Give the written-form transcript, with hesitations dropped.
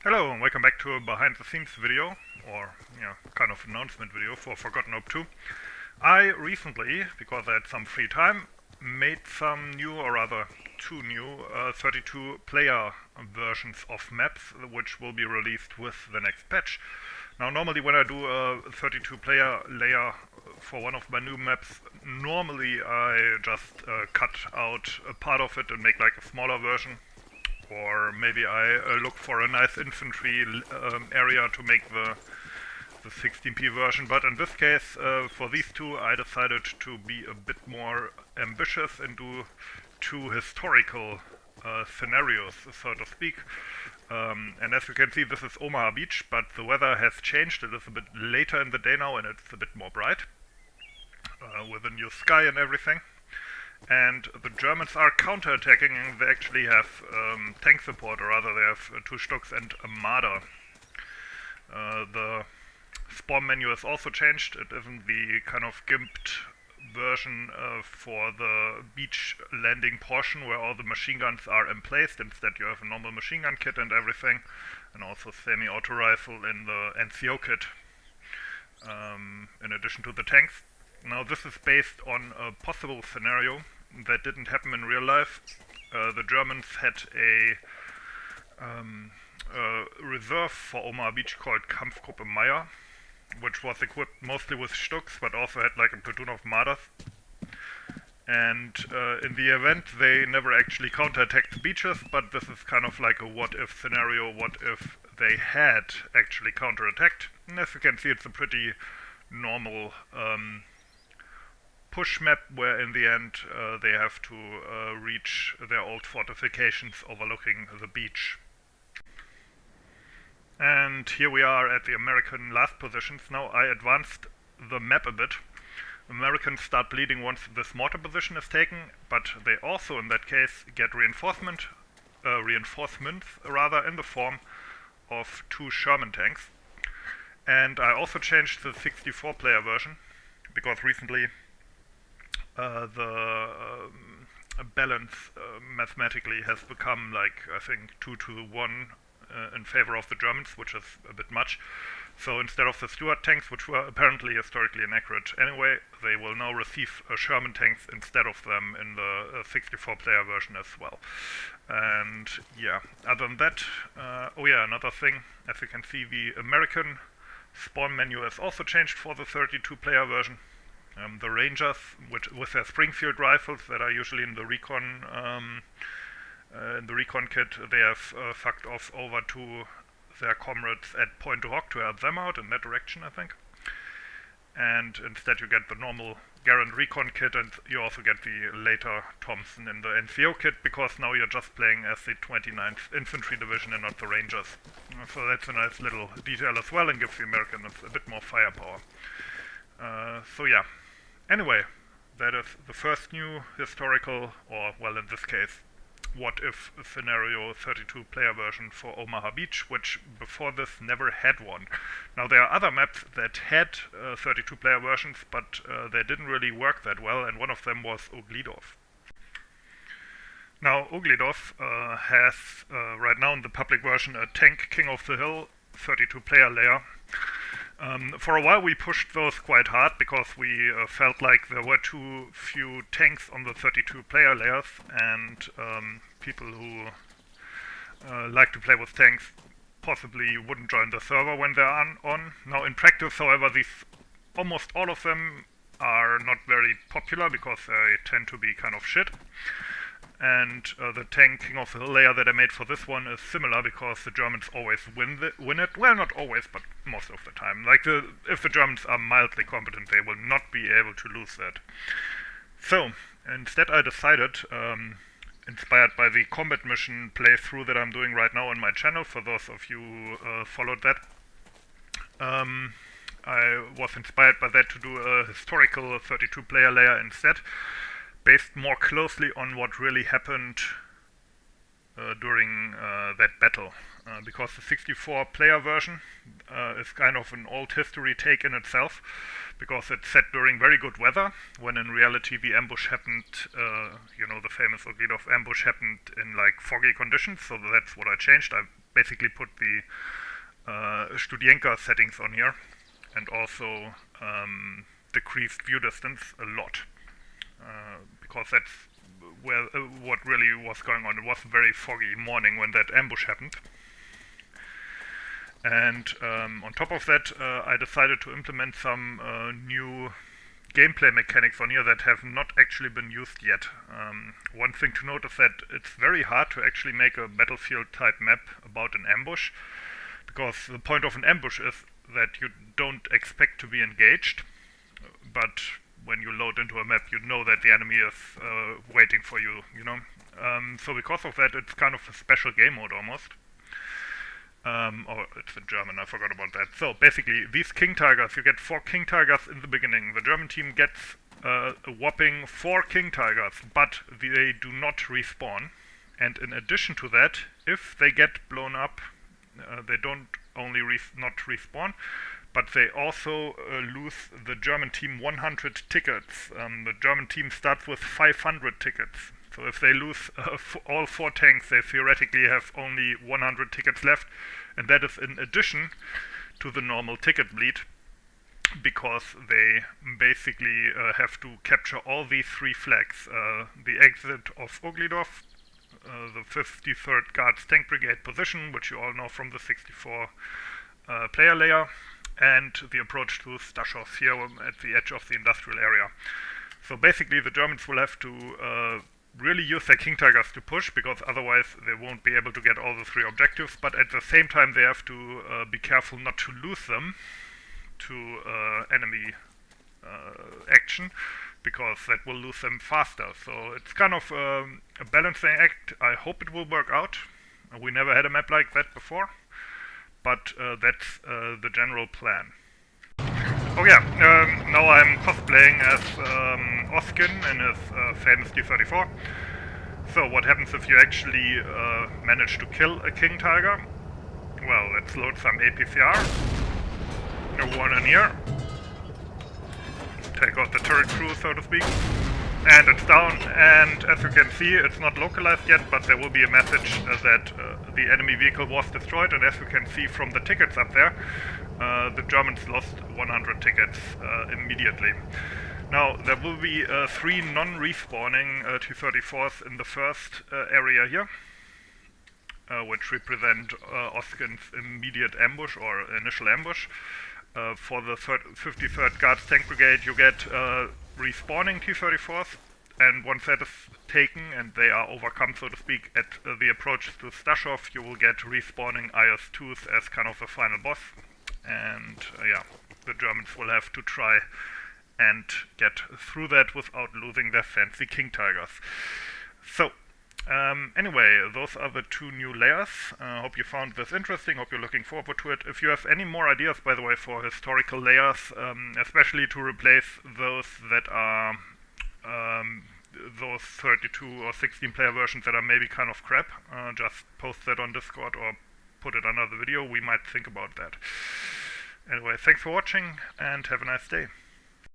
Hello and welcome back to a behind the scenes video, or kind of announcement video for Forgotten Hope 2. I recently, because I had some free time, made some new, or rather two new 32 player versions of maps which will be released with the next patch. Now normally when I do a 32 player layer for one of my new maps, normally I just cut out a part of it and make like a smaller version. Or maybe I look for a nice infantry area to make the 16p version. But in this case, for these two, I decided to be a bit more ambitious and do two historical scenarios, so to speak. And as you can see, this is Omaha Beach, but the weather has changed. It is a bit later in the day now, and it's a bit more bright, with a new sky and everything. And the Germans are counterattacking, and they actually have tank support, or rather they have two Stucks and a Marder. The spawn menu has also changed. It isn't the kind of gimped version for the beach landing portion where all the machine guns are emplaced. Instead you have a normal machine gun kit and everything, and also semi-auto rifle in the NCO kit, in addition to the tanks. Now this is based on a possible scenario that didn't happen in real life. The Germans had a reserve for Omaha Beach called Kampfgruppe Meyer, which was equipped mostly with Stucks, but also had like a platoon of Marders. And in the event they never actually counterattacked the beaches, but this is kind of like a what-if scenario. What if they had actually counterattacked? And as you can see, it's a pretty normal push map where in the end they have to reach their old fortifications overlooking the beach. And here we are at the American last positions. Now I advanced the map a bit. Americans start bleeding once this mortar position is taken, but they also in that case get reinforcements rather, in the form of two Sherman tanks. And I also changed the 64 player version because recently the balance mathematically has become like, I think, 2 to 1 in favor of the Germans, which is a bit much. So instead of the Stuart tanks, which were apparently historically inaccurate anyway, they will now receive Sherman tanks instead of them in the 64 player version as well. And yeah, other than that, another thing, as you can see, the American spawn menu has also changed for the 32 player version. The Rangers, with their Springfield rifles that are usually in the recon kit, they have fucked off over to their comrades at Point du Hoc to help them out in that direction, I think. And instead you get the normal Garand recon kit, and you also get the later Thompson in the NCO kit, because now you're just playing as the 29th Infantry Division and not the Rangers. So that's a nice little detail as well, and gives the Americans a bit more firepower. So yeah. Anyway, that is the first new historical, or well in this case, what if scenario 32 player version for Omaha Beach, which before this never had one. Now there are other maps that had 32 player versions, but they didn't really work that well, and one of them was Ogledow. Now Ogledow has right now in the public version a tank King of the Hill 32 player layer. For a while we pushed those quite hard because we felt like there were too few tanks on the 32 player layers, and people who like to play with tanks possibly wouldn't join the server when they're on. Now in practice, however, almost all of them are not very popular because they tend to be kind of shit. And the tank King of the Hill layer that I made for this one is similar because the Germans always win it. Well, not always, but most of the time. Like if the Germans are mildly competent, they will not be able to lose that. So instead I decided, inspired by the combat mission playthrough that I'm doing right now on my channel, for those of you who followed that, I was inspired by that to do a historical 32 player layer instead, based more closely on what really happened during that battle. Because the 64 player version is kind of an old history take in itself, because it's set during very good weather, when in reality the ambush happened, the famous Ogledow ambush happened in like foggy conditions, so that's what I changed. I basically put the Studienka settings on here, and also decreased view distance a lot, because that's where what really was going on. It was a very foggy morning when that ambush happened. And on top of that, I decided to implement some new gameplay mechanics on here that have not actually been used yet. One thing to note is that it's very hard to actually make a battlefield type map about an ambush, because the point of an ambush is that you don't expect to be engaged, but when you load into a map you know that the enemy is waiting for you, you know. So because of that, it's kind of a special game mode almost. Oh, it's in German, I forgot about that. So basically, these King Tigers, you get 4 King Tigers in the beginning. The German team gets a whopping 4 King Tigers, but they do not respawn. And in addition to that, if they get blown up, they don't only not respawn, but they also lose the German team 100 tickets. The German team starts with 500 tickets. So if they lose all 4 tanks, they theoretically have only 100 tickets left, and that is in addition to the normal ticket bleed, because they basically have to capture all these 3 flags. The exit of Ogledow, the 53rd Guards Tank Brigade position, which you all know from the 64 player layer, and the approach to Stashow here at the edge of the industrial area. So basically the Germans will have to really use their King Tigers to push, because otherwise they won't be able to get all the 3 objectives, but at the same time they have to be careful not to lose them to enemy action, because that will lose them faster. So it's kind of a balancing act. I hope it will work out. We never had a map like that before, but that's the general plan. Oh yeah, now I'm cosplaying as Oskin in his famous D34. So what happens if you actually manage to kill a King Tiger? Well, let's load some APCR. No one in here. Take out the turret crew, so to speak. And it's down, and as you can see, it's not localized yet, but there will be a message that the enemy vehicle was destroyed, and as you can see from the tickets up there, the Germans lost 100 tickets immediately. Now, there will be 3 non-respawning T-34s in the first area here, which represent Oskin's immediate ambush or initial ambush. For the 53rd Guards Tank Brigade, you get respawning T-34s, and once that is taken and they are overcome, so to speak, at the approach to Stashow, you will get respawning IS-2s as kind of the final boss. And yeah, the Germans will have to try and get through that without losing their fancy King Tigers. So, anyway, those are the 2 new layers. Hope you found this interesting, hope you're looking forward to it. If you have any more ideas, by the way, for historical layers, especially to replace those that are those 32 or 16 player versions that are maybe kind of crap, just post that on Discord or put it under the video. We might think about that. Anyway, thanks for watching and have a nice day.